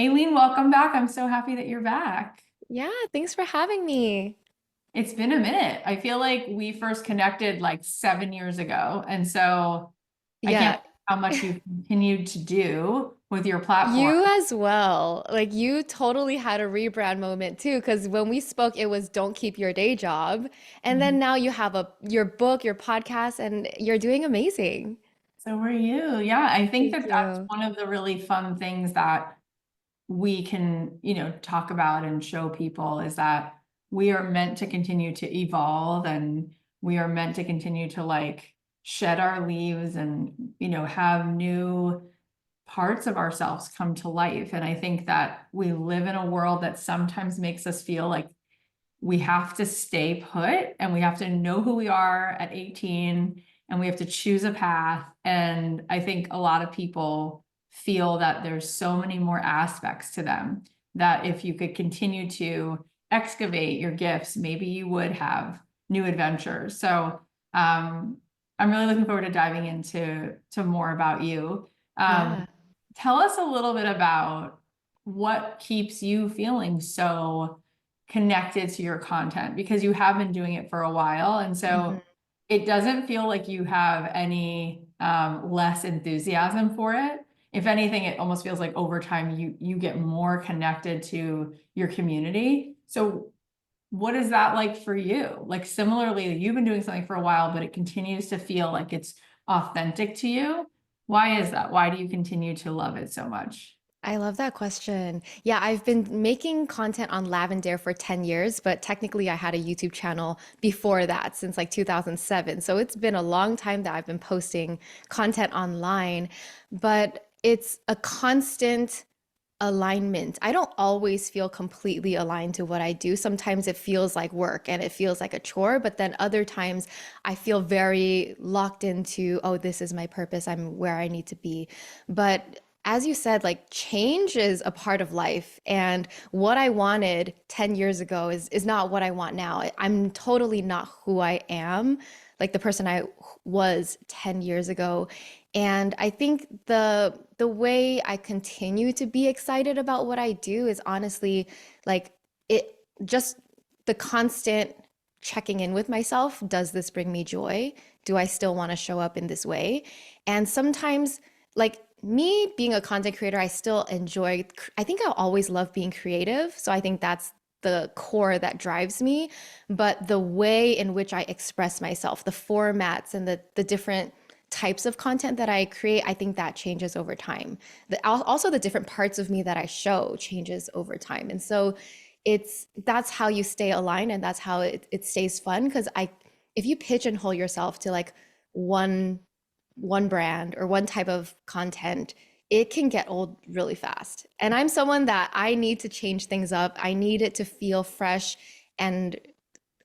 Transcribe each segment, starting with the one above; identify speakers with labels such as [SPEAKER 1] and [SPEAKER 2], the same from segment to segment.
[SPEAKER 1] Aileen, welcome back. I'm so happy that you're back.
[SPEAKER 2] Yeah, thanks for having me.
[SPEAKER 1] It's been a minute. I feel like we first connected like 7 years ago. And so I can't
[SPEAKER 2] Yeah,
[SPEAKER 1] believe how much you've continued to do with your platform.
[SPEAKER 2] you as well. Like you totally had a rebrand moment too, because when we spoke, it was don't keep your day job. And then
[SPEAKER 1] Mhm.
[SPEAKER 2] now you have your book, your podcast, and you're doing amazing.
[SPEAKER 1] So are you. Yeah, I think
[SPEAKER 2] Thank
[SPEAKER 1] that that's
[SPEAKER 2] you.
[SPEAKER 1] one of the really fun things that we can, talk about and show people is that we are meant to continue to evolve and we are meant to continue to like shed our leaves and, have new parts of ourselves come to life. And I think that we live in a world that sometimes makes us feel like we have to stay put and we have to know who we are at 18 and we have to choose a path. And I think a lot of people feel that there's so many more aspects to them that if you could continue to excavate your gifts, maybe you would have new adventures. So I'm really looking forward to diving into more about you. Um,
[SPEAKER 2] Yeah.
[SPEAKER 1] Tell us a little bit about what keeps you feeling so connected to your content because you have been doing it for a while. And
[SPEAKER 2] Mhm.
[SPEAKER 1] so it doesn't feel like you have any less enthusiasm for it. If anything, it almost feels like over time you get more connected to your community. So what is that like for you? Like similarly, you've been doing something for a while, but it continues to feel like it's authentic to you. Why is that? Why do you continue to love it so much?
[SPEAKER 2] I love that question. Yeah, I've been making content on Lavendaire for 10 years, but technically I had a YouTube channel before that since like 2007. So it's been a long time that I've been posting content online, but it's a constant alignment. I don't always feel completely aligned to what I do. Sometimes it feels like work and it feels like a chore, but then other times I feel very locked into, oh, this is my purpose. I'm where I need to be. But as you said, like change is a part of life. And what I wanted 10 years ago is not what I want now. I'm totally not who I am, like the person I was 10 years ago. And I think the way I continue to be excited about what I do is honestly like it just the constant checking in with myself. Does this bring me joy? Do I still want to show up in this way? And sometimes like me being a content creator, I still enjoy, I think I always love being creative. So I think that's the core that drives me. But the way in which I express myself, the formats and the different types of content that I create, I think that changes over time. Also the different parts of me that I show changes over time. And so that's how you stay aligned and that's how it stays fun. Because if you pigeonhole yourself to like one one brand or one type of content, it can get old really fast. And I'm someone that I need to change things up. I need it to feel fresh and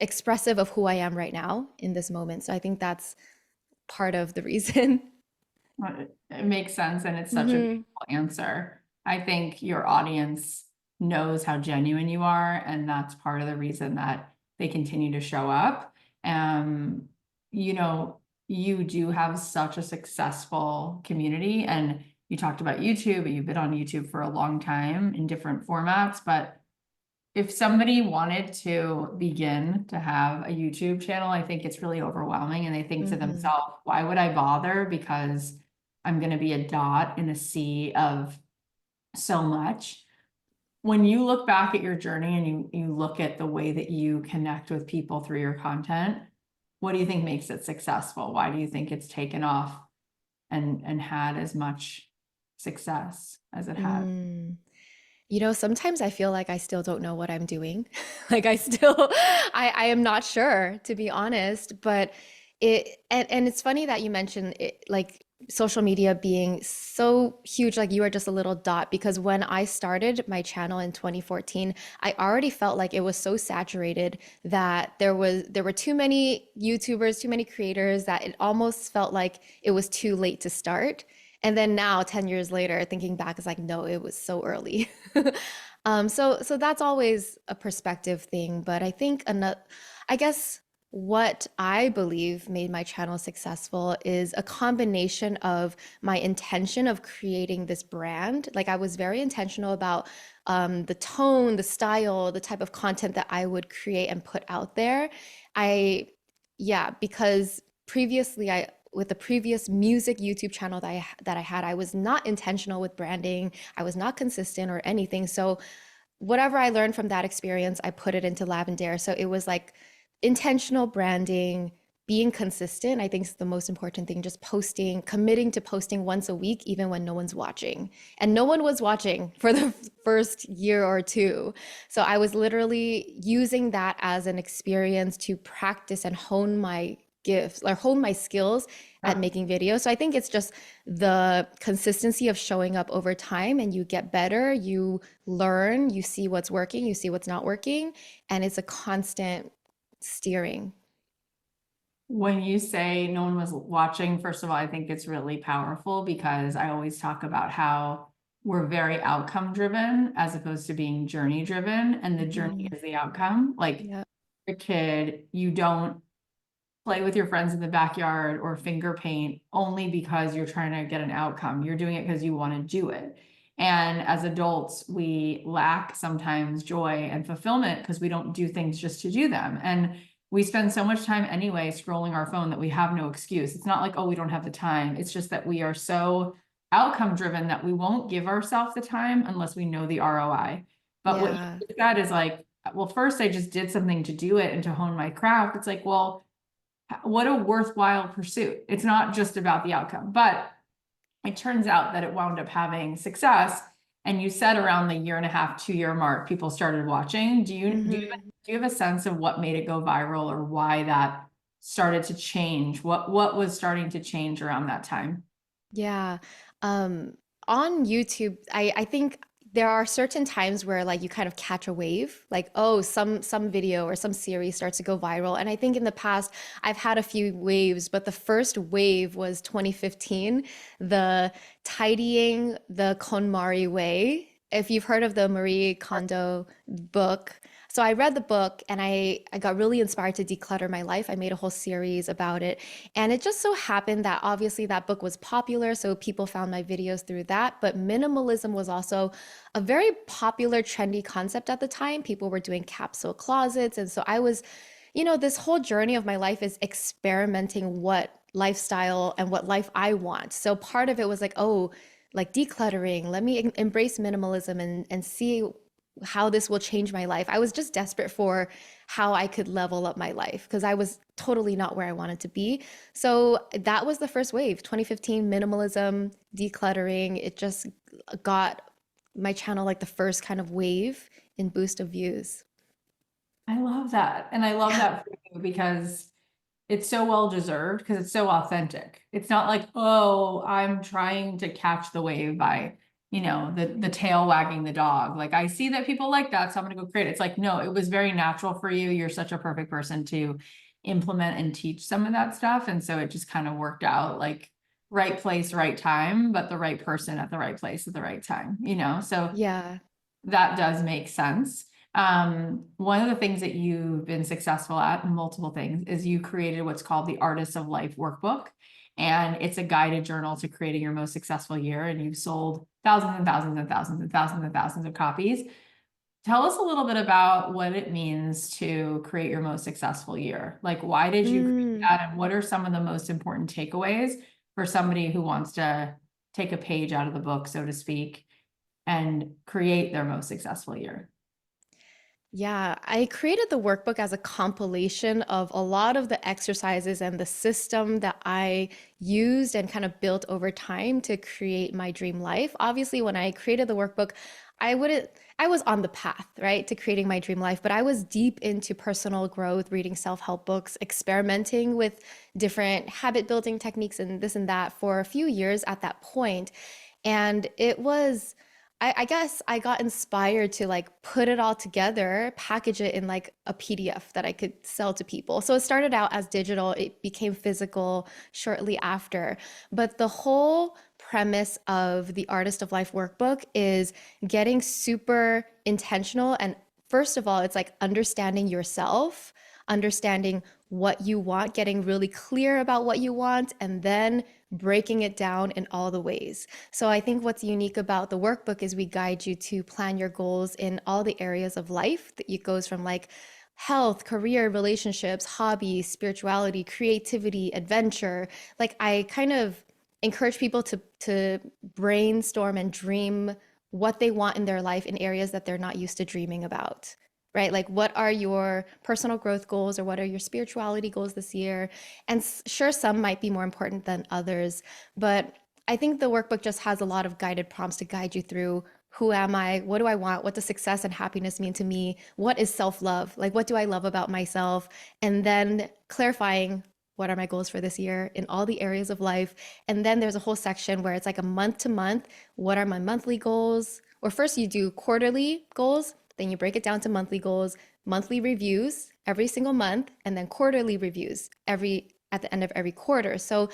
[SPEAKER 2] expressive of who I am right now in this moment. So I think that's part of the reason.
[SPEAKER 1] It makes sense and it's such a
[SPEAKER 2] Hmm.
[SPEAKER 1] beautiful answer. I think your audience knows how genuine you are, and that's part of the reason that they continue to show up. Um, you know, you do have such a successful community, and you talked about YouTube, but you've been on YouTube for a long time in different formats, but if somebody wanted to begin to have a YouTube channel, I think it's really overwhelming and they think to
[SPEAKER 2] Hmm.
[SPEAKER 1] themselves, why would I bother? Because I'm going to be a dot in a sea of so much. When you look back at your journey and you look at the way that you connect with people through your content, what do you think makes it successful? Why do you think it's taken off and had as much success as it has?
[SPEAKER 2] Mm. Sometimes I feel like I still don't know what I'm doing. Like I still, I am not sure, to be honest. But and it's funny that you mentioned it, like social media being so huge, like you are just a little dot. Because when I started my channel in 2014, I already felt like it was so saturated that there were too many YouTubers, too many creators that it almost felt like it was too late to start. And then now, 10 years later, thinking back is like, no, it was so early. So that's always a perspective thing. But I think another, I guess what I believe made my channel successful is a combination of my intention of creating this brand. Like I was very intentional about the tone, the style, the type of content that I would create and put out there. I, yeah, because previously I, with the previous music YouTube channel that I had, I was not intentional with branding. I was not consistent or anything. So whatever I learned from that experience, I put it into Lavendaire. So it was like intentional branding, being consistent, I think is the most important thing. Just posting, committing to posting once a week, even when no one's watching. And no one was watching for the first year or two. So I was literally using that as an experience to practice and hone my gifts or hone my skills at
[SPEAKER 1] Yeah.
[SPEAKER 2] making videos. So I think it's just the consistency of showing up over time and you get better, you learn, you see what's working, you see what's not working, and it's a constant steering.
[SPEAKER 1] When you say no one was watching, first of all, I think it's really powerful because I always talk about how we're very outcome driven as opposed to being journey driven, and the journey
[SPEAKER 2] Mhm.
[SPEAKER 1] is the outcome. Like
[SPEAKER 2] Yeah.
[SPEAKER 1] a kid, you don't play with your friends in the backyard or finger paint only because you're trying to get an outcome. You're doing it because you want to do it. And as adults, we lack sometimes joy and fulfillment because we don't do things just to do them. And we spend so much time anyway scrolling our phone that we have no excuse. It's not like, oh, we don't have the time. It's just that we are so outcome driven that we won't give ourselves the time unless we know the ROI. But what you
[SPEAKER 2] Yeah.
[SPEAKER 1] said is like, well, first I just did something to do it and to hone my craft. It's like, well, what a worthwhile pursuit. It's not just about the outcome, but it turns out that it wound up having success. And you said around the year and a half, 2 year mark, people started watching.
[SPEAKER 2] Mhm.
[SPEAKER 1] Do you have a sense of what made it go viral or why that started to change? What was starting to change around that time?
[SPEAKER 2] Yeah. Um, on YouTube, I think there are certain times where like you kind of catch a wave, like, oh, some video or some series starts to go viral. And I think in the past I've had a few waves, but the first wave was 2015, the tidying the KonMari way. If you've heard of the Marie Kondo book. So I read the book and I got really inspired to declutter my life. I made a whole series about it. And it just so happened that obviously that book was popular, so people found my videos through that. But minimalism was also a very popular, trendy concept at the time. People were doing capsule closets. And so I was, this whole journey of my life is experimenting what lifestyle and what life I want. So part of it was like, oh, like decluttering, let me embrace minimalism and see how this will change my life. I was just desperate for how I could level up my life because I was totally not where I wanted to be. So that was the first wave, 2015 minimalism, decluttering. It just got my channel like the first kind of wave in boost of views.
[SPEAKER 1] I love that. And I love
[SPEAKER 2] Yeah.
[SPEAKER 1] that for you because it's so well deserved because it's so authentic. It's not like, oh, I'm trying to catch the wave by, the tail wagging the dog. Like I see that people like that, so I'm gonna go create it. It's like, no, it was very natural for you. You're such a perfect person to implement and teach some of that stuff. And so it just kind of worked out like right place, right time, but the right person at the right place at the right time. So
[SPEAKER 2] Yeah.
[SPEAKER 1] that does make sense. One of the things that you've been successful at, multiple things, is you created what's called the Artist of Life workbook. And it's a guided journal to creating your most successful year. And you've sold thousands and thousands and thousands and thousands and thousands of copies. Tell us a little bit about what it means to create your most successful year. Like, why did you create
[SPEAKER 2] Mm.
[SPEAKER 1] that? And what are some of the most important takeaways for somebody who wants to take a page out of the book, so to speak, and create their most successful year?
[SPEAKER 2] Yeah, I created the workbook as a compilation of a lot of the exercises and the system that I used and kind of built over time to create my dream life. Obviously, when I created the workbook, I wouldn't, I was on the path, right, to creating my dream life, but I was deep into personal growth, reading self-help books, experimenting with different habit building techniques and this and that for a few years at that point. And it was, I guess I got inspired to like put it all together, package it in like a PDF that I could sell to people. So it started out as digital, it became physical shortly after. But the whole premise of the Artist of Life workbook is getting super intentional. And first of all, it's like understanding yourself, understanding what you want, getting really clear about what you want, and then breaking it down in all the ways. So I think what's unique about the workbook is we guide you to plan your goals in all the areas of life. That it goes from like health, career, relationships, hobbies, spirituality, creativity, adventure. Like I kind of encourage people to brainstorm and dream what they want in their life in areas that they're not used to dreaming about. Right? Like, what are your personal growth goals or what are your spirituality goals this year? And sure, some might be more important than others, but I think the workbook just has a lot of guided prompts to guide you through who am I? What do I want? What does success and happiness mean to me? What is self love? Like, what do I love about myself? And then clarifying what are my goals for this year in all the areas of life. And then there's a whole section where it's like a month to month. What are my monthly goals? Or first, you do quarterly goals, then you break it down to monthly goals, monthly reviews every single month, and then quarterly reviews every at the end of every quarter. So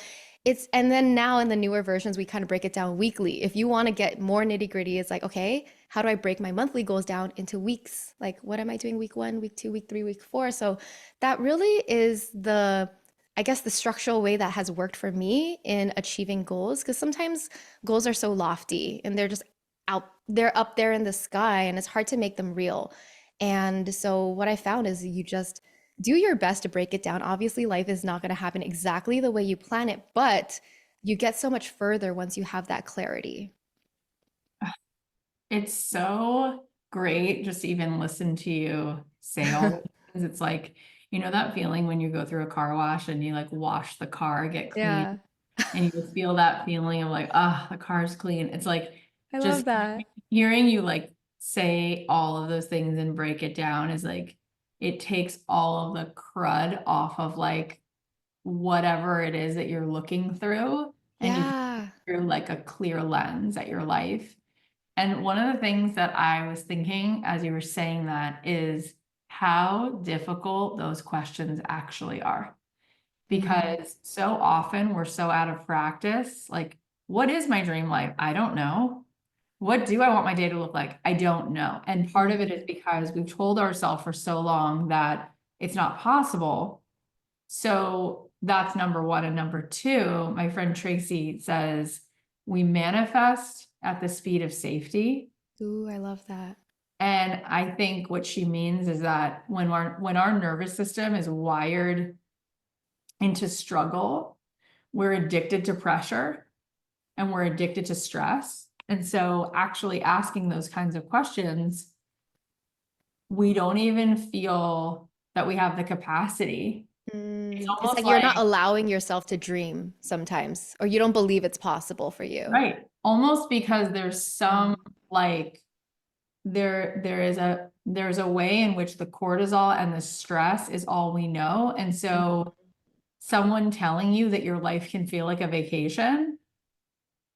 [SPEAKER 2] it's, and then now in the newer versions, we kind of break it down weekly. If you want to get more nitty gritty, it's like, okay, how do I break my monthly goals down into weeks? Like, what am I doing week 1, week 2, week 3, week 4? So that really is the, I guess, the structural way that has worked for me in achieving goals. Because sometimes goals are so lofty and they're just they're up there in the sky and it's hard to make them real. And so what I found is you just do your best to break it down. Obviously, life is not going to happen exactly the way you plan it, but you get so much further once you have that clarity.
[SPEAKER 1] It's so great just to even listen to you say all those things. It's like, you know, that feeling when you go through a car wash and you like wash the car, get clean,
[SPEAKER 2] Yeah,
[SPEAKER 1] and you just feel that feeling of like, ah, the car's clean. It's like
[SPEAKER 2] I love
[SPEAKER 1] just
[SPEAKER 2] that.
[SPEAKER 1] hearing you like say all of those things and break it down is like, it takes all of the crud off of like whatever it is that you're looking through, and you
[SPEAKER 2] Yeah.
[SPEAKER 1] through like a clear lens at your life. And one of the things that I was thinking as you were saying that is how difficult those questions actually are.
[SPEAKER 2] Mhm.
[SPEAKER 1] Because so often we're so out of practice. Like, what is my dream life? I don't know. What do I want my day to look like? I don't know. And part of it
[SPEAKER 2] Mhm.
[SPEAKER 1] is because we've told ourselves for so long that it's not possible. So that's number one. And number two, my friend Tracy says we manifest at the speed of safety.
[SPEAKER 2] Ooh, I love that.
[SPEAKER 1] And I think what she means is that when our nervous system is wired into struggle, we're addicted to pressure and we're addicted to stress. And so actually asking those kinds of questions, we don't even feel that we have the capacity. It's
[SPEAKER 2] It's
[SPEAKER 1] almost
[SPEAKER 2] like you're not
[SPEAKER 1] like,
[SPEAKER 2] allowing yourself to dream sometimes, or you don't believe it's possible for you.
[SPEAKER 1] right, almost because there's some
[SPEAKER 2] Mm.
[SPEAKER 1] like there's a way in which the cortisol and the stress is all we know. And so someone telling you that your life can feel like a vacation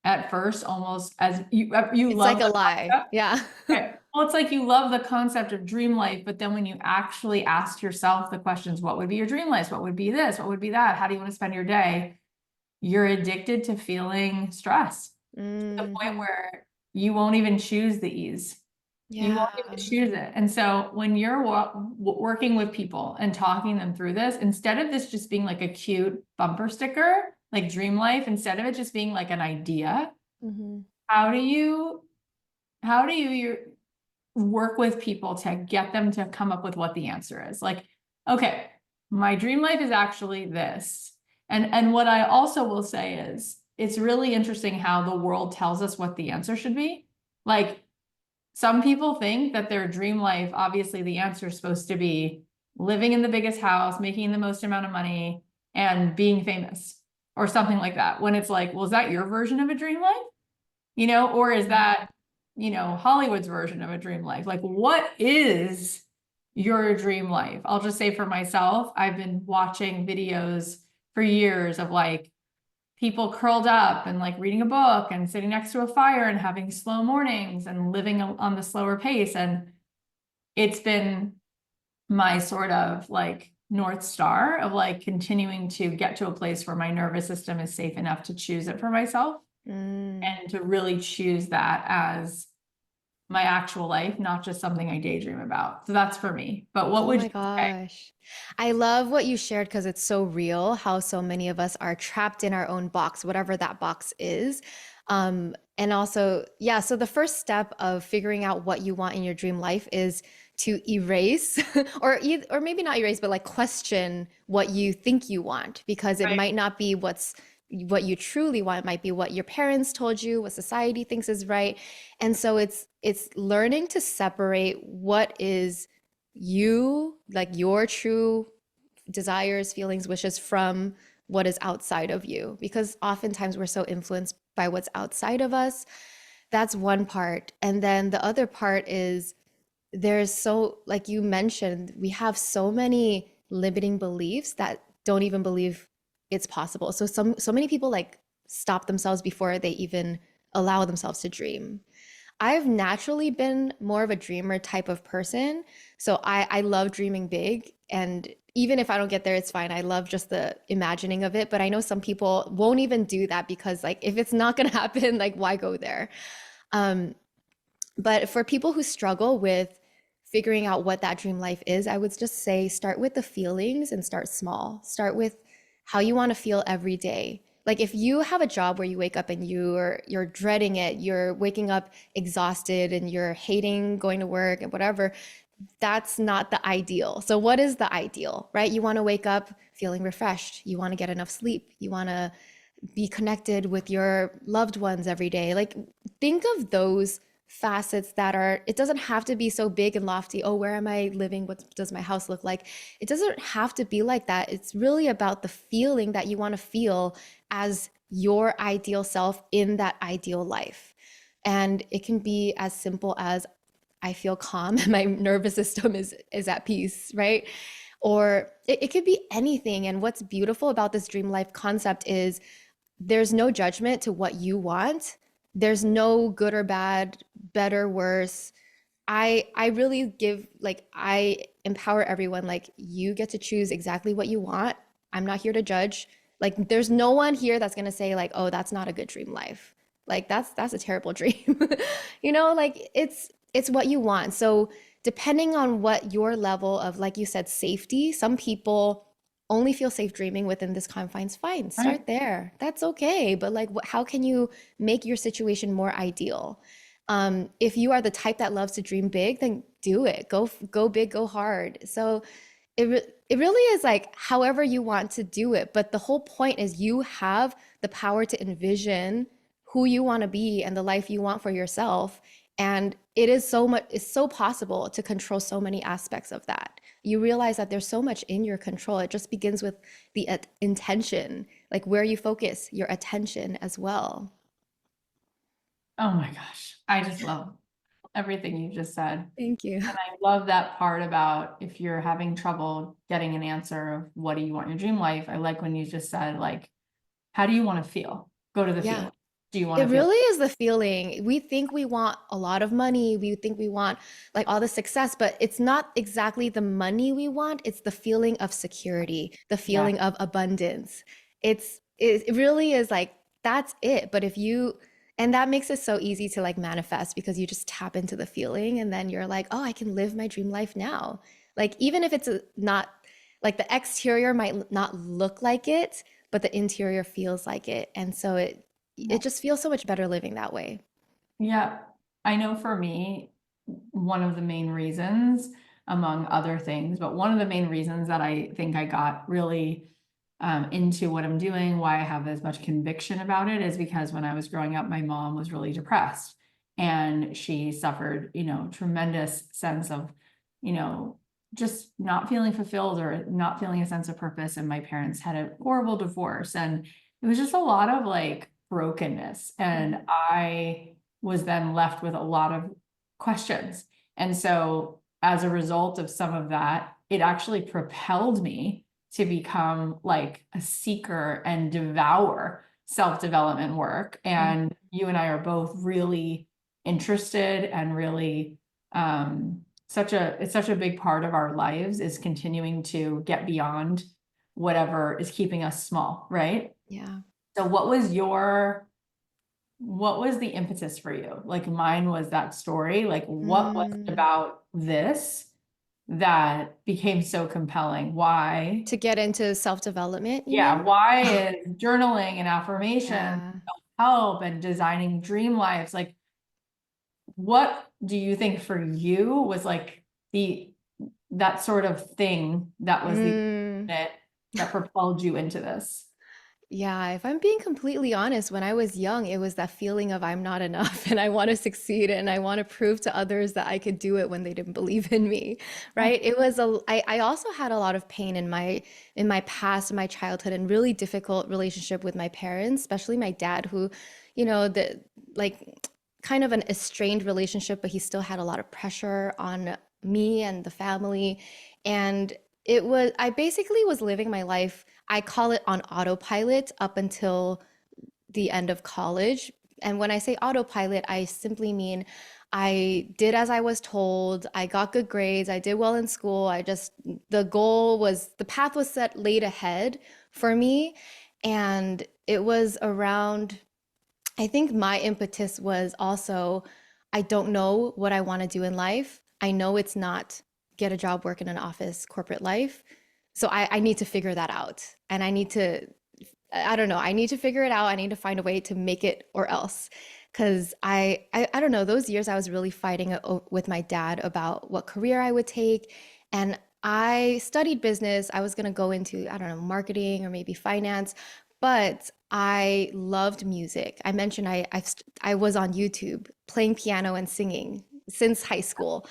[SPEAKER 1] at first, almost as you
[SPEAKER 2] It's like
[SPEAKER 1] love
[SPEAKER 2] a
[SPEAKER 1] the
[SPEAKER 2] lie.
[SPEAKER 1] concept.
[SPEAKER 2] Yeah.
[SPEAKER 1] Right. Well, it's like you love the concept of dream life, but then when you actually ask yourself the questions, what would be your dream life? What would be this? What would be that? How do you want to spend your day? You're addicted to feeling stress to the point
[SPEAKER 2] Hmm.
[SPEAKER 1] where you won't even choose the ease. You
[SPEAKER 2] Yeah.
[SPEAKER 1] won't even choose it. And so when you're working with people and talking them through this, instead of this just being like a cute bumper sticker, like dream life, instead of it just being like an idea,
[SPEAKER 2] Hmm.
[SPEAKER 1] how do you work with people to get them to come up with what the answer is? Like, okay, my dream life is actually this. And what I also will say is it's really interesting how the world tells us what the answer should be. Like, some people think that their dream life, obviously the answer is supposed to be living in the biggest house, making the most amount of money, and being famous or something like that. When it's like, well, is that your version of a dream life? You know, or is that, you know, Hollywood's version of a dream life? Like, what is your dream life? I'll just say for myself, I've been watching videos for years of like people curled up and like reading a book and sitting next to a fire and having slow mornings and living on the slower pace. And it's been my sort of like North Star of like continuing to get to a place where my nervous system is safe enough to choose it for myself
[SPEAKER 2] Mm.
[SPEAKER 1] and to really choose that as my actual life, not just something I daydream about. So that's for me. But what
[SPEAKER 2] Oh
[SPEAKER 1] would
[SPEAKER 2] my
[SPEAKER 1] you say?
[SPEAKER 2] gosh. I love what you shared because it's so real how so many of us are trapped in our own box, whatever that box is. And also, yeah, so the first step of figuring out what you want in your dream life is to erase or maybe not erase, but like question what you think you want because it
[SPEAKER 1] Right.
[SPEAKER 2] might not be what you truly want. It might be what your parents told you, what society thinks is right. And so it's learning to separate what is you, like your true desires, feelings, wishes from what is outside of you. Because oftentimes we're so influenced by what's outside of us. That's one part. And then the other part is there's so, like you mentioned, we have so many limiting beliefs that don't even believe it's possible. So many people like stop themselves before they even allow themselves to dream. I've naturally been more of a dreamer type of person. So I love dreaming big. And even if I don't get there, it's fine. I love just the imagining of it. But I know some people won't even do that because, like, if it's not going to happen, like, why go there? Um, but for people who struggle with figuring out what that dream life is, I would just say start with the feelings and start small. Start with how you want to feel every day. Like if you have a job where you wake up and you're dreading it, you're waking up exhausted and you're hating going to work and whatever, that's not the ideal. So what is the ideal, right? You want to wake up feeling refreshed. You want to get enough sleep. You want to be connected with your loved ones every day. Like think of those facets that are, it doesn't have to be so big and lofty. Oh, where am I living? What does my house look like? It doesn't have to be like that. It's really about the feeling that you want to feel as your ideal self in that ideal life. And it can be as simple as I feel calm and my nervous system is at peace, right? Or it could be anything. And what's beautiful about this dream life concept is there's no judgment to what you want. There's no good or bad, better, worse. I really give like I empower everyone like you get to choose exactly what you want. I'm not here to judge. Like there's no one here that's going to say like, "Oh, that's not a good dream life." Like that's a terrible dream. Like it's what you want. So depending on what your level of like you said safety, some people only feel safe dreaming within this confines. Fine,
[SPEAKER 1] Right.
[SPEAKER 2] start there. That's okay. But like how can you make your situation more ideal? If you are the type that loves to dream big, then do it. Go big, go hard. So it really is like however you want to do it. But the whole point is you have the power to envision who you want to be and the life you want for yourself. And it is so much, it's so possible to control so many aspects of that. You realize that there's so much in your control. It just begins with the intention, like where you focus your attention as well.
[SPEAKER 1] Oh my gosh. I just love everything you just said.
[SPEAKER 2] Thank you.
[SPEAKER 1] And I love that part about if you're having trouble getting an answer of what do you want in your dream life. I like when you just said, like, how do you want to feel? Go to the
[SPEAKER 2] Yeah.
[SPEAKER 1] feeling. Do you want
[SPEAKER 2] It
[SPEAKER 1] to feel?
[SPEAKER 2] really is the feeling. We think we want a lot of money. We think we want like all the success, but it's not exactly the money we want. It's the feeling of security, the
[SPEAKER 1] Yeah.
[SPEAKER 2] feeling of abundance. It really is like that's it. But if you, and that makes it so easy to like manifest because you just tap into the feeling and then you're like, oh, I can live my dream life now. Like even if it's not like the exterior might not look like it, but the interior feels like it. And so it just feels so much better living that way.
[SPEAKER 1] Yeah. I know for me, one of the main reasons, among other things, but one of the main reasons that I think I got really into what I'm doing, why I have as much conviction about it, is because when I was growing up, my mom was really depressed and she suffered, tremendous sense of, you know, just not feeling fulfilled or not feeling a sense of purpose. And my parents had a horrible divorce and it was just a lot of like brokenness. And
[SPEAKER 2] Mhm.
[SPEAKER 1] I was then left with a lot of questions. And so as a result of some of that, it actually propelled me to become like a seeker and devour self-development work. And you and I are both really interested and really it's such a big part of our lives is continuing to get beyond whatever is keeping us small, right?
[SPEAKER 2] Yeah.
[SPEAKER 1] So what was your what was the impetus for you? Like mine was that story. Like what was it
[SPEAKER 2] Mm,
[SPEAKER 1] about this that became so compelling? Why?
[SPEAKER 2] to get into self-development, you
[SPEAKER 1] Yeah,
[SPEAKER 2] mean?
[SPEAKER 1] why is journaling and affirmation
[SPEAKER 2] Yeah.
[SPEAKER 1] help and designing dream lives? Like, what do you think for you was like the that sort of thing that was the
[SPEAKER 2] Mm.
[SPEAKER 1] that that propelled you into this?
[SPEAKER 2] Yeah, if I'm being completely honest, when I was young, it was that feeling of I'm not enough and I want to succeed and I want to prove to others that I could do it when they didn't believe in me, right? It was I also had a lot of pain in my past, in my childhood, and really difficult relationship with my parents, especially my dad, who, the like kind of an estranged relationship, but he still had a lot of pressure on me and the family. And I basically was living my life, I call it on autopilot up until the end of college. And when I say autopilot, I simply mean I did as I was told. I got good grades. I did well in school. The path was set laid ahead for me. And it was around, I think my impetus was also, I don't know what I want to do in life. I know it's not get a job, work in an office, corporate life. So I need to figure that out. And I don't know, I need to figure it out. I need to find a way to make it or else. Because I don't know, those years I was really fighting with my dad about what career I would take. And I studied business. I was going to go into, I don't know, marketing or maybe finance, but I loved music. I mentioned I was on YouTube playing piano and singing since high school.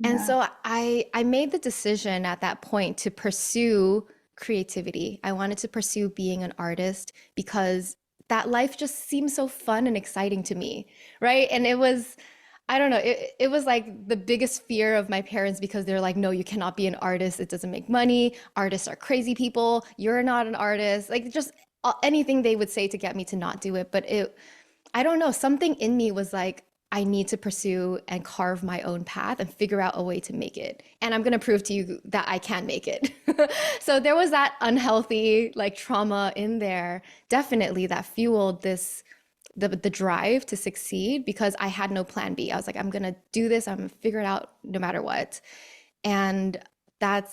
[SPEAKER 2] And
[SPEAKER 1] Yeah.
[SPEAKER 2] so I made the decision at that point to pursue creativity. I wanted to pursue being an artist because that life just seemed so fun and exciting to me, right? And I don't know, it was like the biggest fear of my parents because they're like, no, you cannot be an artist. It doesn't make money. Artists are crazy people. You're not an artist. Like just anything they would say to get me to not do it. I don't know, something in me was like, I need to pursue and carve my own path and figure out a way to make it. And I'm going to prove to you that I can make it. So there was that unhealthy like trauma in there, definitely that fueled the drive to succeed because I had no plan B. I was like, I'm going to do this. I'm going to figure it out no matter what. And I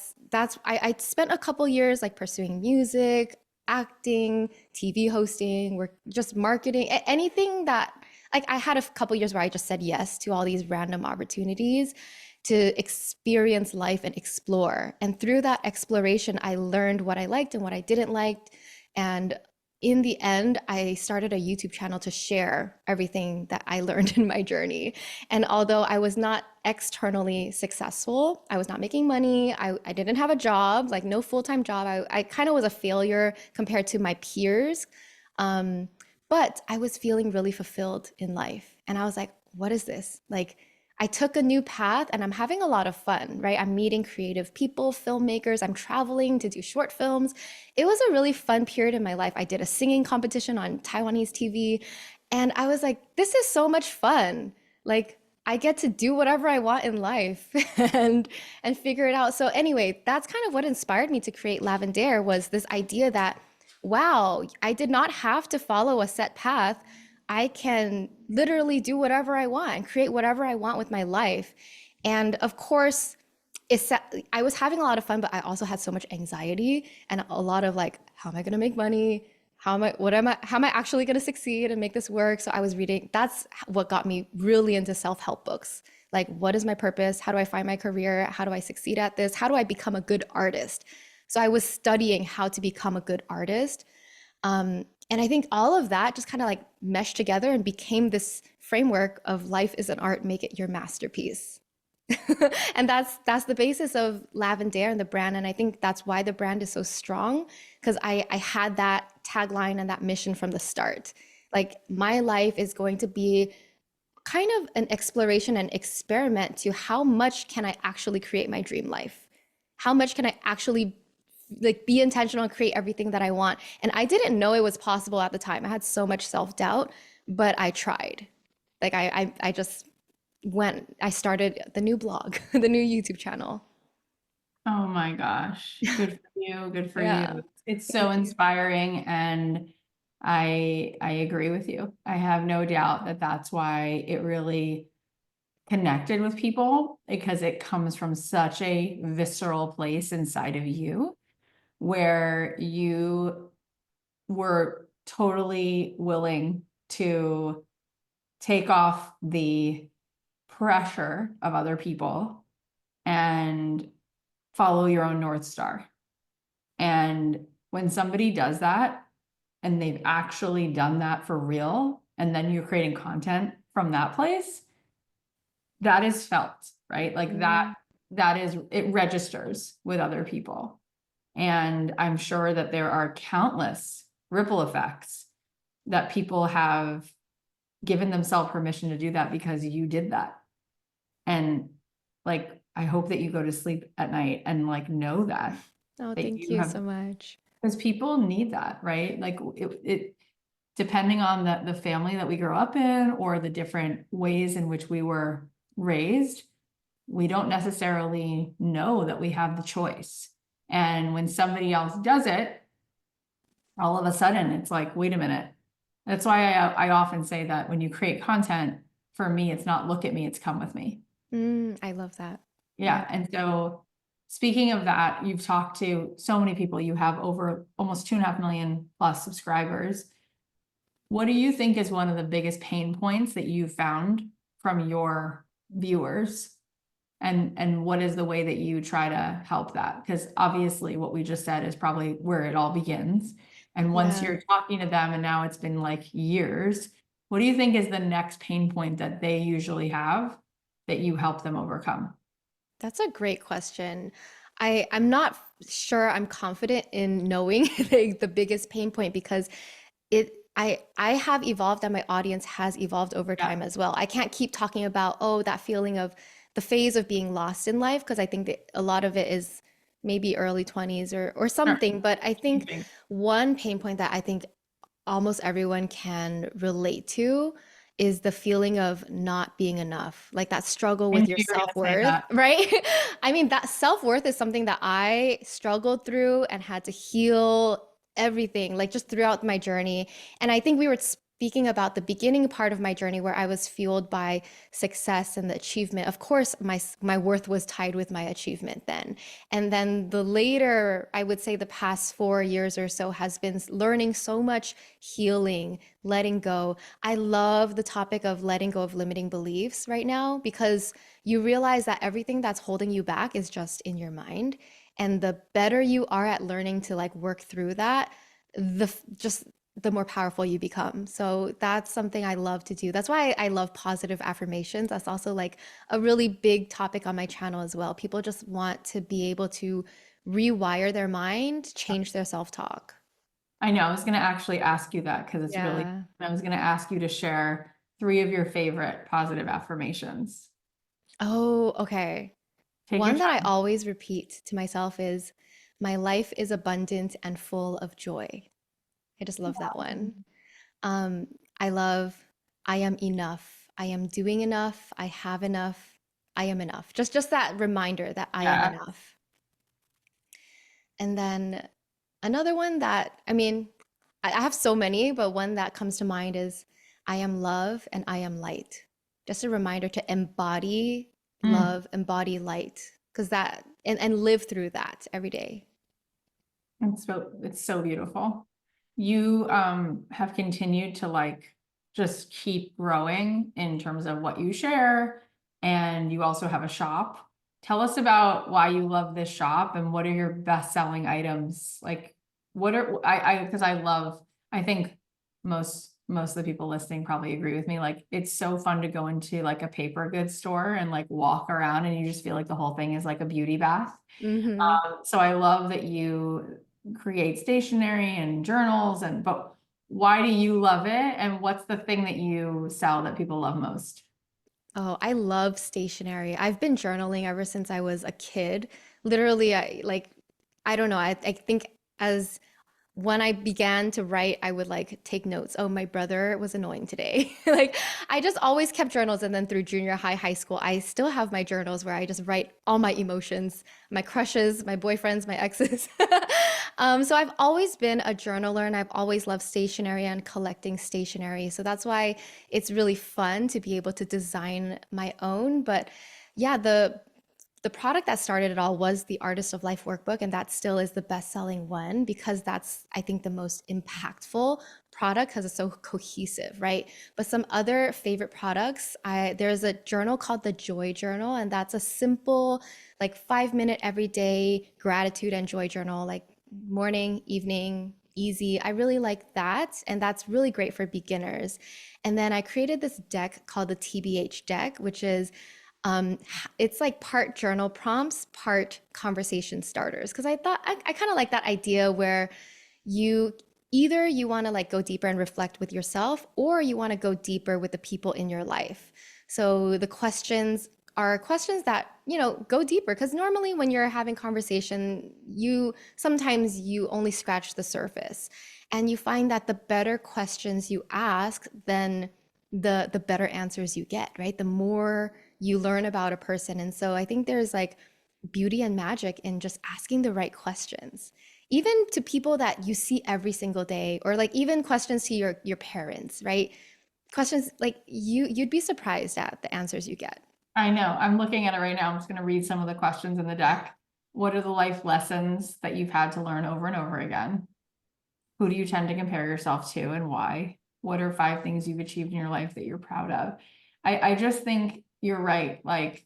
[SPEAKER 2] spent a couple years like pursuing music, acting, TV hosting, work, just marketing, anything that like I had a couple years where I just said yes to all these random opportunities to experience life and explore. And through that exploration, I learned what I liked and what I didn't like. And in the end, I started a YouTube channel to share everything that I learned in my journey. And although I was not externally successful, I was not making money, I didn't have a job, like no full-time job. I kind of was a failure compared to my peers. Um, but I was feeling really fulfilled in life. And I was like, what is this? Like, I took a new path and I'm having a lot of fun, right? I'm meeting creative people, filmmakers, I'm traveling to do short films. It was a really fun period in my life. I did a singing competition on Taiwanese TV and I was like, this is so much fun. Like, I get to do whatever I want in life and figure it out. So anyway, that's kind of what inspired me to create Lavendaire was this idea that wow, I did not have to follow a set path. I can literally do whatever I want and create whatever I want with my life. And of course, I was having a lot of fun, but I also had so much anxiety and a lot of like, how am I going to make money? How am I actually going to succeed and make this work? So I was reading, that's what got me really into self-help books. Like, what is my purpose? How do I find my career? How do I succeed at this? How do I become a good artist? So I was studying how to become a good artist. And I think all of that just kind of like meshed together and became this framework of life is an art, make it your masterpiece. And that's the basis of Lavendaire and the brand. And I think that's why the brand is so strong because I had that tagline and that mission from the start. Like my life is going to be kind of an exploration and experiment to how much can I actually create my dream life? How much can I actually like be intentional and create everything that I want? And I didn't know it was possible at the time. I had so much self-doubt, but I tried. Like I just I started the new blog, the new YouTube channel.
[SPEAKER 1] Oh my gosh. Good for you. Good for
[SPEAKER 2] Yeah,
[SPEAKER 1] you. It's so
[SPEAKER 2] thank you.
[SPEAKER 1] inspiring. And I agree with you. I have no doubt that that's why it really connected with people, because it comes from such a visceral place inside of you where you were totally willing to take off the pressure of other people and follow your own North Star. And when somebody does that and they've actually done that for real, and then you're creating content from that place, that is felt, right? Like
[SPEAKER 2] Mm.
[SPEAKER 1] that is, it registers with other people. And I'm sure that there are countless ripple effects that people have given themselves permission to do that because you did that. And like, I hope that you go to sleep at night and like know that
[SPEAKER 2] Oh,
[SPEAKER 1] that
[SPEAKER 2] thank
[SPEAKER 1] you
[SPEAKER 2] you
[SPEAKER 1] have,
[SPEAKER 2] so much.
[SPEAKER 1] because people need that, right? Like it depending on the family that we grow up in or the different ways in which we were raised, we don't necessarily know that we have the choice. And when somebody else does it, all of a sudden it's like, wait a minute. That's why I often say that when you create content, for me, it's not look at me, it's come with me.
[SPEAKER 2] I love that. Yeah.
[SPEAKER 1] Yeah. And so speaking of that, you've talked to so many people, you have over almost 2.5 million plus subscribers. What do you think is one of the biggest pain points that you found from your viewers? And what is the way that you try to help that? Because obviously what we just said is probably where it all begins. And once
[SPEAKER 2] Yeah.
[SPEAKER 1] you're talking to them and now it's been like years, what do you think is the next pain point that they usually have that you help them overcome?
[SPEAKER 2] That's a great question. I'm not sure I'm confident in knowing the biggest pain point because I have evolved and my audience has evolved over
[SPEAKER 1] Yeah,
[SPEAKER 2] time as well. I can't keep talking about, oh, that feeling of the phase of being lost in life because I think that a lot of it is maybe early 20s or
[SPEAKER 1] sure.
[SPEAKER 2] something. But I think
[SPEAKER 1] Thank
[SPEAKER 2] one pain point that I think almost everyone can relate to is the feeling of not being enough, like that struggle
[SPEAKER 1] I knew
[SPEAKER 2] with your
[SPEAKER 1] you were going to say
[SPEAKER 2] self-worth,
[SPEAKER 1] that.
[SPEAKER 2] right? I mean, that self-worth is something that I struggled through and had to heal everything, like just throughout my journey. And I think we were speaking about the beginning part of my journey where I was fueled by success and the achievement. Of course, my worth was tied with my achievement then. And then the later, I would say the past 4 years or so has been learning so much healing, letting go. I love the topic of letting go of limiting beliefs right now because you realize that everything that's holding you back is just in your mind. And the better you are at learning to like work through that, just the more powerful you become. So that's something I love to do. That's why I love positive affirmations. That's also like a really big topic on my channel as well. People just want to be able to rewire their mind, change their self-talk.
[SPEAKER 1] I know, I was going to actually ask you that because it's really,
[SPEAKER 2] Yeah.
[SPEAKER 1] I was going to ask you to share 3 of your favorite positive affirmations.
[SPEAKER 2] Oh, okay.
[SPEAKER 1] Take your
[SPEAKER 2] One that I
[SPEAKER 1] time.
[SPEAKER 2] always repeat to myself is, my life is abundant and full of joy. I just love that one. Um, I love, I am enough. I am doing enough. I have enough. I am enough. Just that reminder that I am
[SPEAKER 1] Yeah.
[SPEAKER 2] enough. And then another one that, I mean, I have so many, but one that comes to mind is, I am love and I am light. Just a reminder to embody
[SPEAKER 1] Mm.
[SPEAKER 2] love, embody light, because that, and live through that every day.
[SPEAKER 1] It's so beautiful. You have continued to like just keep growing in terms of what you share, and you also have a shop. Tell us about why you love this shop and what are your best-selling items? Like what are I because I love, I think most of the people listening probably agree with me. Like it's so fun to go into like a paper goods store and like walk around and you just feel like the whole thing is like a beauty bath.
[SPEAKER 2] Hmm.
[SPEAKER 1] So I love that you create stationery and journals but why do you love it? And what's the thing that you sell that people love most?
[SPEAKER 2] Oh, I love stationery. I've been journaling ever since I was a kid. Literally, I don't know. I think as when I began to write, I would like take notes. Oh, my brother was annoying today. Like I just always kept journals. And then through junior high, high school, I still have my journals where I just write all my emotions, my crushes, my boyfriends, my exes. So I've always been a journaler and I've always loved stationery and collecting stationery. So that's why it's really fun to be able to design my own. But yeah, the product that started it all was the Artist of Life workbook, and that still is the best-selling one because that's, I think, the most impactful product because it's so cohesive, right? But some other favorite products, there's a journal called the Joy Journal, and that's a simple, like 5 minute everyday gratitude and joy journal, like morning, evening, easy. I really like that, and that's really great for beginners. And then I created this deck called the TBH deck, which is um, it's like part journal prompts, part conversation starters. Because I thought I kind of like that idea where you either you want to like go deeper and reflect with yourself, or you want to go deeper with the people in your life. So the questions are questions that, go deeper. Because normally when you're having conversation, you sometimes you only scratch the surface. And you find that the better questions you ask, then the better answers you get, right? The more you learn about a person. And so I think there's like beauty and magic in just asking the right questions, even to people that you see every single day, or like even questions to your parents, right? Questions like you'd be surprised at the answers you get.
[SPEAKER 1] I know. I'm looking at it right now. I'm just going to read some of the questions in the deck. What are the life lessons that you've had to learn over and over again? Who do you tend to compare yourself to and why? What are 5 things you've achieved in your life that you're proud of? I just think you're right. Like,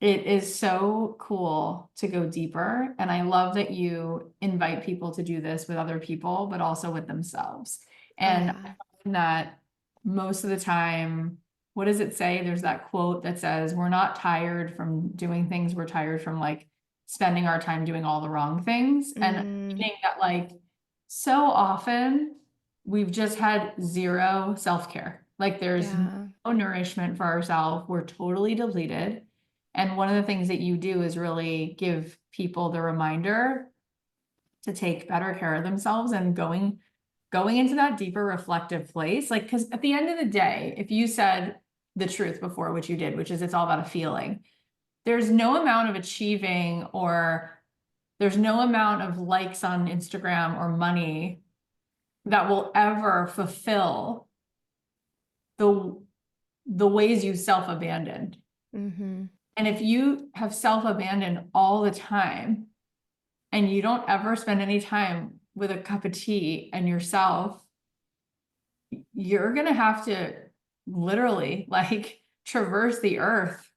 [SPEAKER 1] it is so cool to go deeper. And I love that you invite people to do this with other people, but also with themselves. And I
[SPEAKER 2] Yeah.
[SPEAKER 1] find that most of the time, what does it say? There's that quote that says, we're not tired from doing things, we're tired from like spending our time doing all the wrong things. And
[SPEAKER 2] Mm,
[SPEAKER 1] meaning that like so often we've just had zero self-care. Like there's
[SPEAKER 2] yeah.
[SPEAKER 1] no nourishment for ourselves. We're totally depleted. And one of the things that you do is really give people the reminder to take better care of themselves and going into that deeper reflective place. Like, because at the end of the day, if you said the truth before, which you did, which is it's all about a feeling, there's no amount of achieving or there's no amount of likes on Instagram or money that will ever fulfill the the ways you self-abandoned.
[SPEAKER 2] Mm-hmm.
[SPEAKER 1] And if you have self-abandoned all the time and you don't ever spend any time with a cup of tea and yourself, you're gonna have to literally like traverse the earth.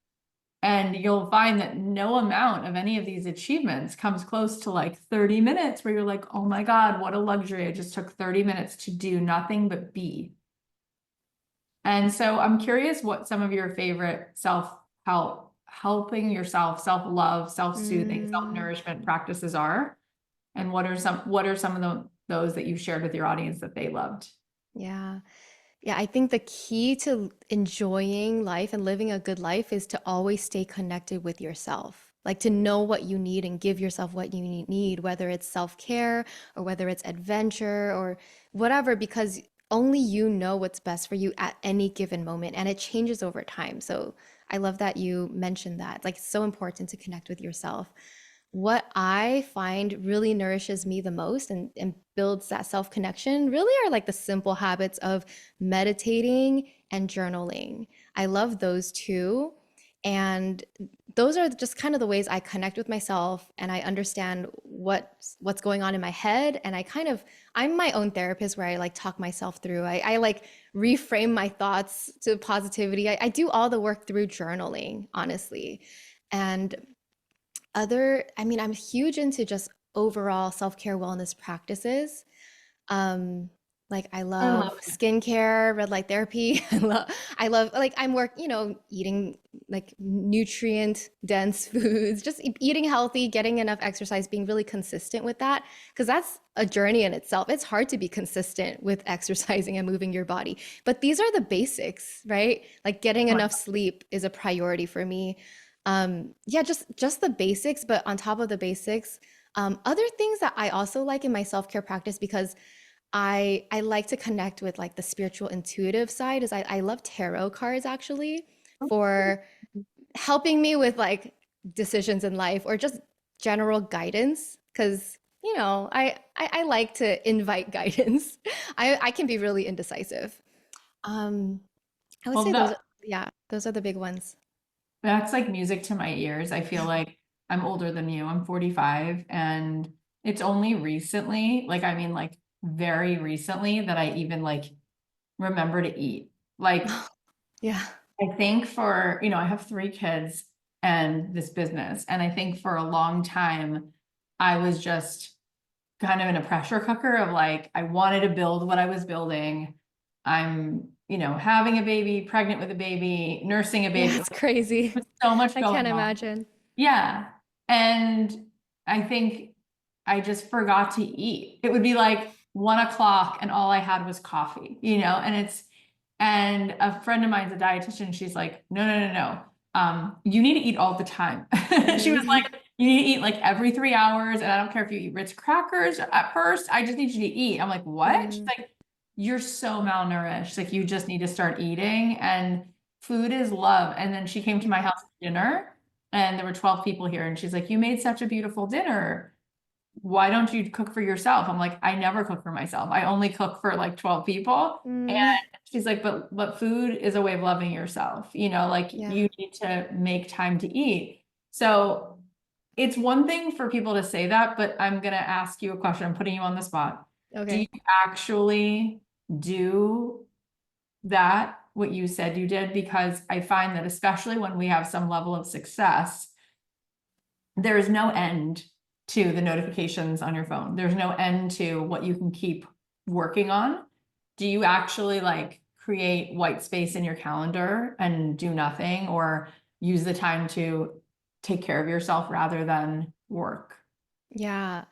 [SPEAKER 1] And you'll find that no amount of any of these achievements comes close to like 30 minutes where you're like, oh my God, what a luxury. I just took 30 minutes to do nothing but be. And so I'm curious what some of your favorite self-help, helping yourself, self-love, self-soothing,
[SPEAKER 2] Mm,
[SPEAKER 1] self-nourishment practices are, and what are some of those that you've shared with your audience that they loved?
[SPEAKER 2] yeah. Yeah, I think the key to enjoying life and living a good life is to always stay connected with yourself. Like to know what you need and give yourself what you need, whether it's self-care or whether it's adventure or whatever, because only you know what's best for you at any given moment, and it changes over time. So I love that you mentioned that. Like it's so important to connect with yourself. What I find really nourishes me the most and builds that self connection really are like the simple habits of meditating and journaling. I love those two. And those are just kind of the ways I connect with myself and I understand what's going on in my head. And I'm my own therapist where I like talk myself through. I like reframe my thoughts to positivity. I do all the work through journaling, honestly. And I mean, I'm huge into just overall self-care wellness practices. Um, like I
[SPEAKER 1] I
[SPEAKER 2] love
[SPEAKER 1] love it.
[SPEAKER 2] skincare, red light therapy. I love like eating like nutrient dense foods, just eating healthy, getting enough exercise, being really consistent with that. Because that's a journey in itself. It's hard to be consistent with exercising and moving your body. But these are the basics, right? Like getting enough sleep is a priority for me. Yeah, just the basics, but on top of the basics, other things that I also like in my self-care practice because I like to connect with like the spiritual intuitive side is I love tarot cards actually for helping me with like decisions in life or just general guidance because I like to invite guidance. I can be really indecisive. Um, I would
[SPEAKER 1] Well,
[SPEAKER 2] say
[SPEAKER 1] that
[SPEAKER 2] yeah, those are the big ones.
[SPEAKER 1] that's like music to my ears. I feel like I'm older than you. I'm 45, and it's only recently, like I mean like very recently that I even like remember to eat. Like
[SPEAKER 2] Yeah.
[SPEAKER 1] I think for, I have three kids and this business, and I think for a long time I was just kind of in a pressure cooker of like I wanted to build what I was building. I'm, having a baby, pregnant with a baby, nursing a
[SPEAKER 2] Yeah,
[SPEAKER 1] baby.
[SPEAKER 2] it's crazy.
[SPEAKER 1] There's so much
[SPEAKER 2] I can't
[SPEAKER 1] going on.
[SPEAKER 2] imagine.
[SPEAKER 1] Yeah. And I think I just forgot to eat. It would be like 1 o'clock and all I had was coffee, and a friend of mine's a dietitian. She's like, no, no, no, no. You need to eat all the time. She was
[SPEAKER 2] Mm,
[SPEAKER 1] like, you need to eat like every 3 hours. And I don't care if you eat Ritz crackers at first. I just need you to eat. I'm like, what? She's
[SPEAKER 2] mm,
[SPEAKER 1] like, you're so malnourished. Like, you just need to start eating. And food is love. And then she came to my
[SPEAKER 2] yeah.
[SPEAKER 1] house for dinner, and there were 12 people here. And she's like, you made such a beautiful dinner. Why don't you cook for yourself? I'm like, I never cook for myself. I only cook for like 12 people. And
[SPEAKER 2] Mm,
[SPEAKER 1] she's like, but food is a way of loving yourself. Like
[SPEAKER 2] yeah.
[SPEAKER 1] you need to make time to eat. So it's one thing for people to say that, but I'm gonna ask you a question. I'm putting you on the spot. Do you
[SPEAKER 2] Okay.
[SPEAKER 1] actually do that, what you said you did? Because I find that especially when we have some level of success, there is no end to the notifications on your phone. There's no end to what you can keep working on. Do you actually like create white space in your calendar and do nothing, or use the time to take care of yourself rather than work?
[SPEAKER 2] Yeah.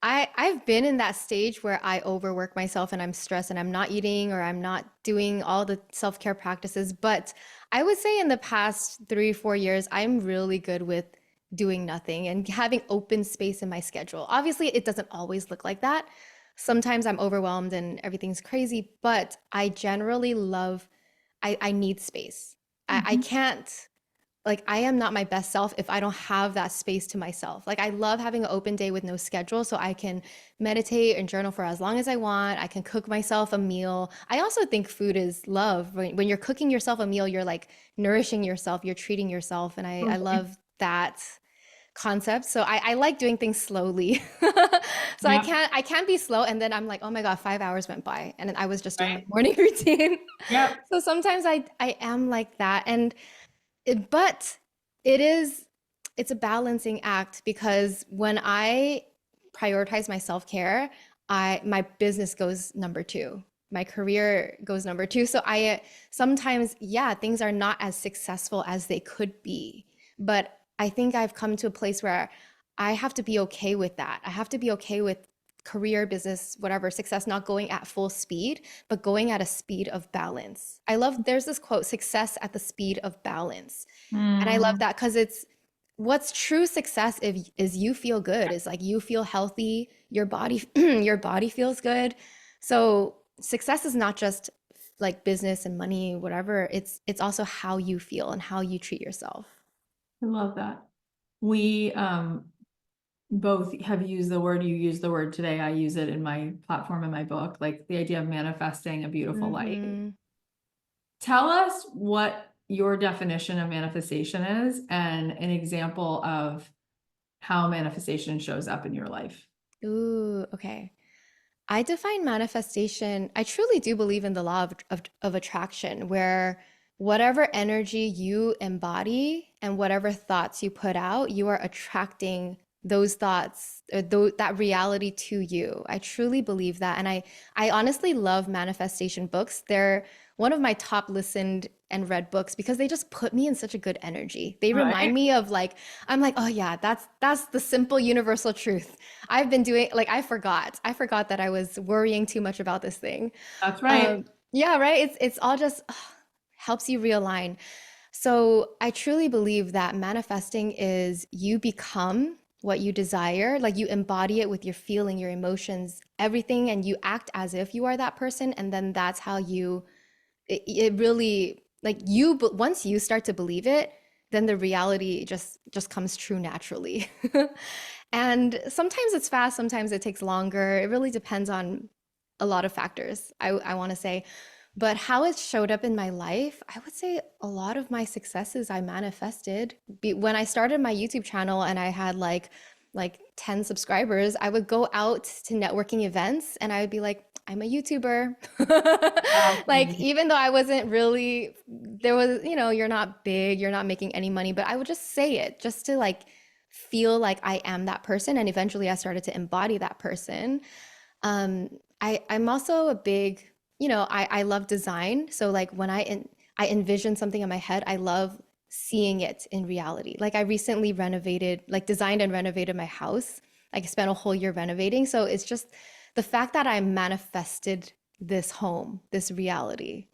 [SPEAKER 2] I've been in that stage where I overwork myself and I'm stressed and I'm not eating or I'm not doing all the self-care practices. But I would say in the past 3, 4 years, I'm really good with doing nothing and having open space in my schedule. Obviously, it doesn't always look like that. Sometimes I'm overwhelmed and everything's crazy, but I generally love, I need space. I
[SPEAKER 1] Mhm.
[SPEAKER 2] can't like I am not my best self if I don't have that space to myself. Like I love having an open day with no schedule so I can meditate and journal for as long as I want. I can cook myself a meal. I also think food is love. When you're cooking yourself a meal, you're like nourishing yourself, you're treating yourself. And I
[SPEAKER 1] Totally.
[SPEAKER 2] love that concept. So I like doing things slowly. So I
[SPEAKER 1] Yep.
[SPEAKER 2] can't be slow and then I'm like, oh my God, 5 hours went by. And then I was just doing my
[SPEAKER 1] Right.
[SPEAKER 2] morning routine.
[SPEAKER 1] Yep.
[SPEAKER 2] So sometimes I am like that. But it is it's a balancing act because when I prioritize my self-care, I my business goes number two. My career goes number two. So I sometimes, yeah, things are not as successful as they could be. But I think I've come to a place where I have to be okay with that. I have to be okay with career, business, whatever, success not going at full speed, but going at a speed of balance. There's this quote, success at the speed of balance. And I love
[SPEAKER 1] Mm,
[SPEAKER 2] that because it's what's true success is you feel good, is like you feel healthy, your body your body feels good. So success is not just like business and money, whatever. It's also how you feel and how you treat yourself.
[SPEAKER 1] I love that. We both have used the word, you use the word today. I use it in my platform in my book, like the idea of manifesting a beautiful life.
[SPEAKER 2] Hmm.
[SPEAKER 1] Tell us what your definition of manifestation is and an example of how manifestation shows up in your life.
[SPEAKER 2] Ooh, okay. I define manifestation, I truly do believe in the law of attraction, where whatever energy you embody and whatever thoughts you put out, you are attracting those thoughts, that reality to you. I truly believe that. And I honestly love manifestation books. They're one of my top listened and read books because they just put me in such a good energy. They remind
[SPEAKER 1] Right.
[SPEAKER 2] me of like, I'm like, oh yeah, that's the simple universal truth. I've been doing like I forgot that I was worrying too much about this thing.
[SPEAKER 1] That's right.
[SPEAKER 2] Yeah, right. It's all just helps you realign. So I truly believe that manifesting is you become what you desire, like you embody it with your feeling, your emotions, everything, and you act as if you are that person, and then that's how it really like you. But once you start to believe it, then the reality just comes true naturally. And sometimes it's fast, sometimes it takes longer. It really depends on a lot of factors, I want to say. But how it showed up in my life, I would say a lot of my successes I manifested. When I started my YouTube channel and I had like 10 subscribers, I would go out to networking events and I would be like, I'm a YouTuber. Like,
[SPEAKER 1] Um,
[SPEAKER 2] even though I wasn't really, there was, you're not big, you're not making any money, but I would just say it just to like feel like I am that person. And eventually I started to embody that person. Um, I'm also a big, I love design. So like when I envision something in my head, I love seeing it in reality. Like I recently renovated, like designed and renovated my house. Like I spent a whole year renovating. So it's just the fact that I manifested this home, this reality,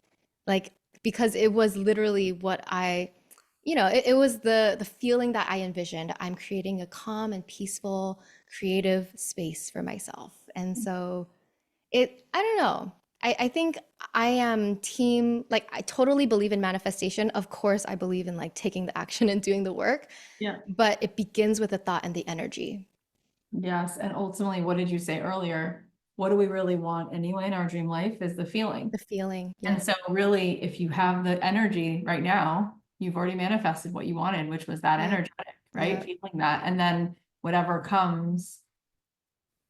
[SPEAKER 2] like because it was literally what it was the feeling that I envisioned. I'm creating a calm and peaceful, creative space for myself. And so I don't know. I think I am team, like, I totally believe in manifestation. Of course, I believe in like taking the action and doing the work,
[SPEAKER 1] yeah.
[SPEAKER 2] but it begins with the thought and the energy,
[SPEAKER 1] Yes. And ultimately, what did you say earlier? What do we really want anyway in our dream life is the feeling.
[SPEAKER 2] the feeling.
[SPEAKER 1] And
[SPEAKER 2] Yep.
[SPEAKER 1] so really, if you have the energy right now, you've already manifested what you wanted, which was that
[SPEAKER 2] Yep.
[SPEAKER 1] energetic, right?
[SPEAKER 2] Yep.
[SPEAKER 1] Feeling that. And then whatever comes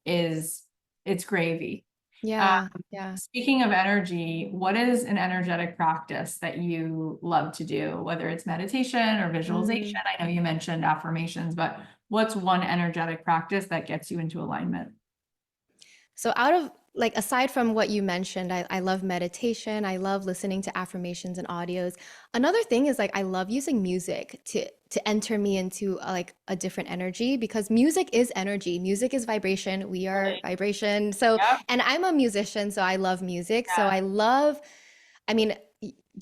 [SPEAKER 1] is it's gravy. Um,
[SPEAKER 2] Yeah. Yeah.
[SPEAKER 1] Speaking of energy, what is an energetic practice that you love to do, whether it's meditation or visualization?
[SPEAKER 2] Mm.
[SPEAKER 1] I know you mentioned affirmations, but what's one energetic practice that gets you into alignment?
[SPEAKER 2] So out of like aside from what you mentioned, I love meditation. I love listening to affirmations and audios. Another thing is like I love using music to enter me into like a different energy because music is energy. Music is vibration. We are
[SPEAKER 1] Really?
[SPEAKER 2] vibration. So,
[SPEAKER 1] Yep.
[SPEAKER 2] and I'm a musician, so I love music. So
[SPEAKER 1] Yeah.
[SPEAKER 2] I love, I mean,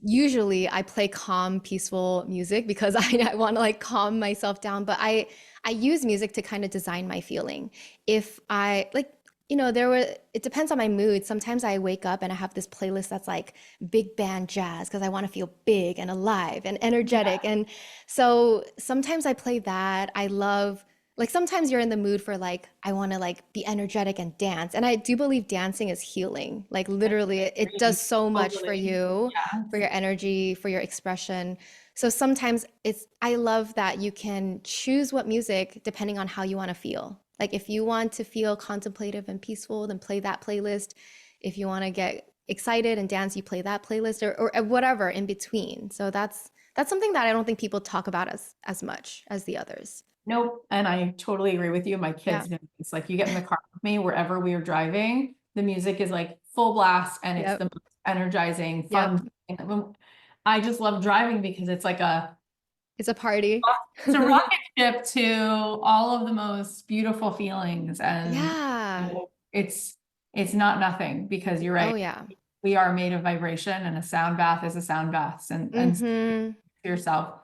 [SPEAKER 2] usually I play calm, peaceful music because I want to like calm myself down, but I use music to kind of design my feeling. If I like, it depends on my mood. Sometimes I wake up and I have this playlist that's like big band jazz because I want to feel big and alive and energetic.
[SPEAKER 1] Yeah.
[SPEAKER 2] And so sometimes I play that. I love, like, sometimes you're in the mood for like, I want to like be energetic and dance. And I do believe dancing is healing. Like,
[SPEAKER 1] I
[SPEAKER 2] literally, it does
[SPEAKER 1] agree.
[SPEAKER 2] so much for
[SPEAKER 1] Totally.
[SPEAKER 2] you, for
[SPEAKER 1] Yes.
[SPEAKER 2] your energy, for your expression. So sometimes I love that you can choose what music depending on how you want to feel. Like if you want to feel contemplative and peaceful, then play that playlist. If you want to get excited and dance, you play that playlist or whatever in between. So that's something that I don't think people talk about as much as the others.
[SPEAKER 1] Nope. And I totally agree with you. My
[SPEAKER 2] Yeah.
[SPEAKER 1] kids know it's like you get in the car with me wherever we are driving, the music is like full blast and it's the
[SPEAKER 2] Yep.
[SPEAKER 1] most energizing,
[SPEAKER 2] Yep.
[SPEAKER 1] fun thing. I just love driving because it's like
[SPEAKER 2] It's a party.
[SPEAKER 1] it's a rocket ship to all of the most beautiful feelings. And you
[SPEAKER 2] Yeah.
[SPEAKER 1] know, it's not nothing because you're
[SPEAKER 2] Oh
[SPEAKER 1] right.
[SPEAKER 2] yeah.
[SPEAKER 1] We are made of vibration and a sound bath is a sound bath and
[SPEAKER 2] Hmm.
[SPEAKER 1] yourself.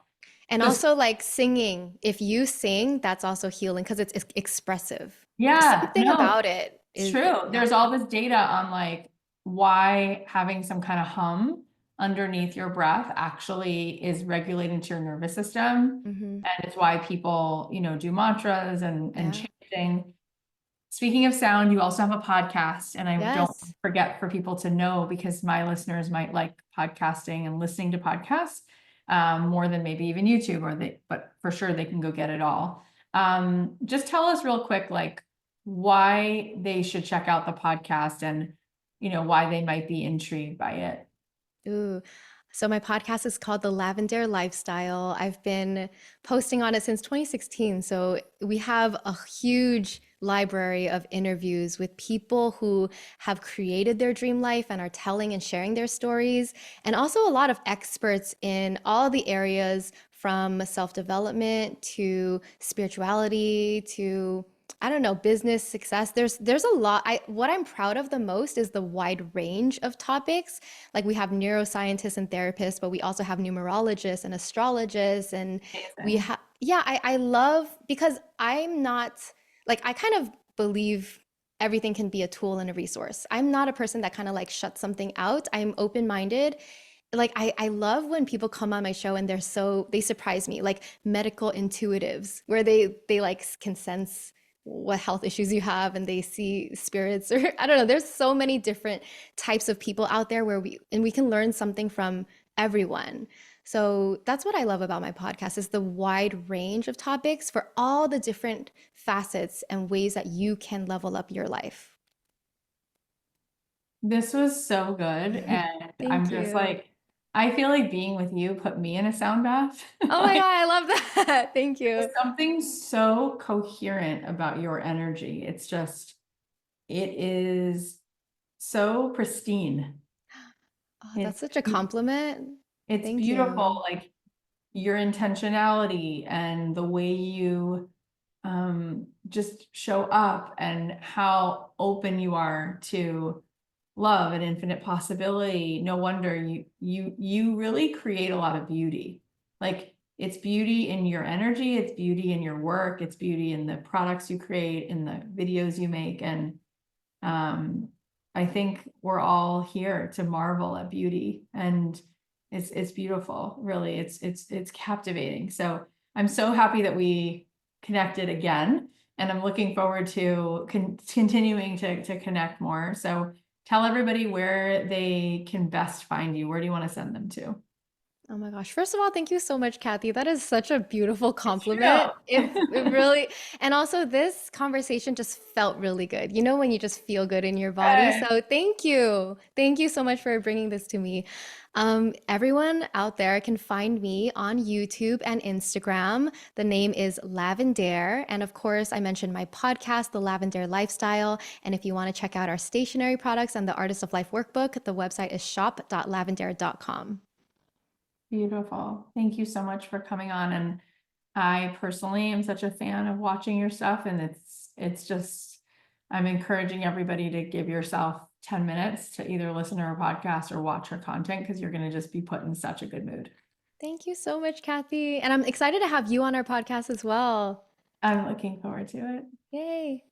[SPEAKER 2] And
[SPEAKER 1] So
[SPEAKER 2] also like singing. If you sing, that's also healing because it's expressive.
[SPEAKER 1] yeah,
[SPEAKER 2] Something
[SPEAKER 1] no,
[SPEAKER 2] about it
[SPEAKER 1] it's
[SPEAKER 2] is,
[SPEAKER 1] true.
[SPEAKER 2] yeah.
[SPEAKER 1] There's all this data on like why having some kind of hum underneath your breath actually is regulating to your nervous system.
[SPEAKER 2] Hmm.
[SPEAKER 1] And it's why people, do mantras and
[SPEAKER 2] Yeah.
[SPEAKER 1] chanting. Speaking of sound, you also have a podcast, and I don't
[SPEAKER 2] Yes.
[SPEAKER 1] forget for people to know because my listeners might like podcasting and listening to podcasts more than maybe even YouTube but for sure they can go get it all. Just tell us real quick, like why they should check out the podcast and why they might be intrigued by it.
[SPEAKER 2] Ooh. So my podcast is called The Lavendaire Lifestyle. I've been posting on it since 2016. So we have a huge library of interviews with people who have created their dream life and are telling and sharing their stories, and also a lot of experts in all the areas from self-development to spirituality to I don't know, business success. There's a lot. What I'm proud of the most is the wide range of topics. Like we have neuroscientists and therapists, but we also have numerologists and astrologists, and we
[SPEAKER 1] Amazing.
[SPEAKER 2] have yeah, I love because I'm not like I kind of believe everything can be a tool and a resource. I'm not a person that kind of like shuts something out. I'm open-minded. Like I love when people come on my show and they surprise me, like medical intuitives, where they like can sense what health issues you have and they see spirits or I don't know. There's so many different types of people out there where we can learn something from everyone. So that's what I love about my podcast is the wide range of topics for all the different facets and ways that you can level up your life.
[SPEAKER 1] This was so good, and I'm
[SPEAKER 2] Thank
[SPEAKER 1] just
[SPEAKER 2] you.
[SPEAKER 1] like, I feel like being with you put me in a sound bath.
[SPEAKER 2] Oh my God,
[SPEAKER 1] Like,
[SPEAKER 2] I love that. Thank
[SPEAKER 1] there's
[SPEAKER 2] you.
[SPEAKER 1] something so coherent about your energy. It's just, it is so pristine.
[SPEAKER 2] Oh, that's
[SPEAKER 1] It's
[SPEAKER 2] such a compliment.
[SPEAKER 1] it's
[SPEAKER 2] Thank
[SPEAKER 1] beautiful,
[SPEAKER 2] you.
[SPEAKER 1] like your intentionality and the way you just show up and how open you are to love and infinite possibility. No wonder you really create a lot of beauty. Like it's beauty in your energy, it's beauty in your work, it's beauty in the products you create, in the videos you make. And um, I think we're all here to marvel at beauty, and it's beautiful. Really, it's captivating. So I'm so happy that we connected again, and I'm looking forward to continuing to connect more. So tell everybody where they can best find you. Where do you want to send them to?
[SPEAKER 2] Oh my gosh. First of all, thank you so much, Kathy. That is such a beautiful
[SPEAKER 1] It's
[SPEAKER 2] compliment. It
[SPEAKER 1] true.
[SPEAKER 2] really, and also this conversation just felt really good. You know, when you just feel good in your body.
[SPEAKER 1] Good.
[SPEAKER 2] So thank you. Thank you so much for bringing this to me. Everyone out there can find me on YouTube and Instagram. The name is Lavendaire. And of course, I mentioned my podcast, The Lavendaire Lifestyle. And if you want to check out our stationery products and the Artist of Life workbook, the website is shop.lavendaire.com.
[SPEAKER 1] Beautiful. Thank you so much for coming on. And I personally am such a fan of watching your stuff, and it's just I'm encouraging everybody to give yourself 10 minutes to either listen to her podcast or watch her content, because you're going to just be put in such a good mood.
[SPEAKER 2] Thank you so much, Kathy. And I'm excited to have you on our podcast as well.
[SPEAKER 1] I'm looking forward to it.
[SPEAKER 2] Yay.